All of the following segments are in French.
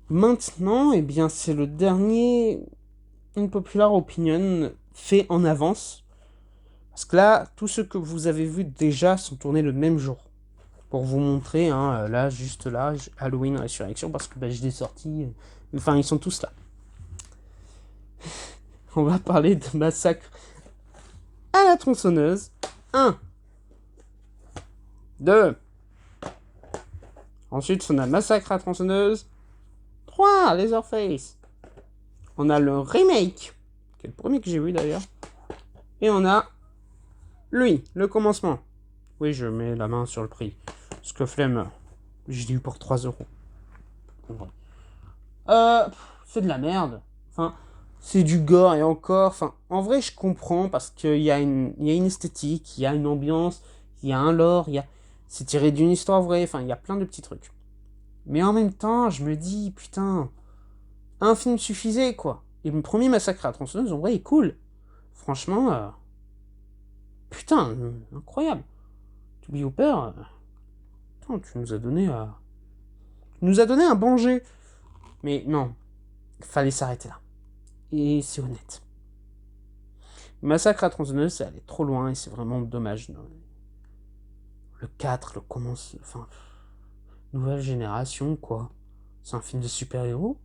Maintenant, eh bien, c'est le dernier Unpopular Opinion fait en avance. Parce que là, tous ceux que vous avez vus déjà sont tournés le même jour. Pour vous montrer, hein, là, juste là, Halloween Résurrection, parce que je l'ai sorti. Enfin, ils sont tous là. On va parler de Massacre à la tronçonneuse. 1, 2. Ensuite, on a Massacre à la tronçonneuse. 3, Leatherface. On a le remake, qui est le premier que j'ai vu d'ailleurs. Et on a lui, le commencement. Oui, je mets la main sur le prix. Parce que flemme, je l'ai eu pour 3 euros. C'est de la merde. Enfin, c'est du gore et encore. Enfin, en vrai, je comprends parce qu'il y a une esthétique, il y a une ambiance, il y a un lore, c'est tiré d'une histoire vraie. Enfin, il y a plein de petits trucs. Mais en même temps, je me dis, putain, un film suffisait, quoi. Et le premier Massacre à la tronçonneuse, en vrai, est cool. Franchement, putain, incroyable. Toby Hooper, putain, tu nous as donné un bon jet. Mais non, fallait s'arrêter là. Et c'est honnête. Massacre à tronçonneuse, c'est allé trop loin et c'est vraiment dommage. Le 4, le commence. Enfin, nouvelle génération, quoi. C'est un film de super-héros.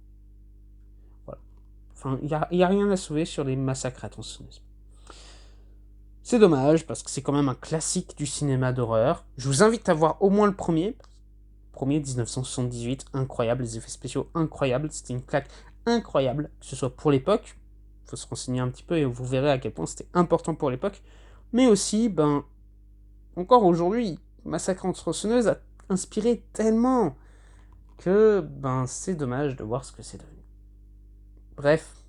Voilà. Enfin, il n'y a rien à sauver sur les massacres à tronçonneuse. C'est dommage parce que c'est quand même un classique du cinéma d'horreur. Je vous invite à voir au moins le premier. Premier 1978, incroyable, les effets spéciaux incroyables, c'était une claque incroyable, que ce soit pour l'époque, il faut se renseigner un petit peu et vous verrez à quel point c'était important pour l'époque, mais aussi, encore aujourd'hui, Massacre en tronçonneuse a inspiré tellement que, c'est dommage de voir ce que c'est devenu. Bref,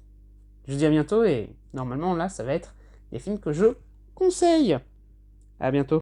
je vous dis à bientôt et normalement là, ça va être des films que je conseille. À bientôt.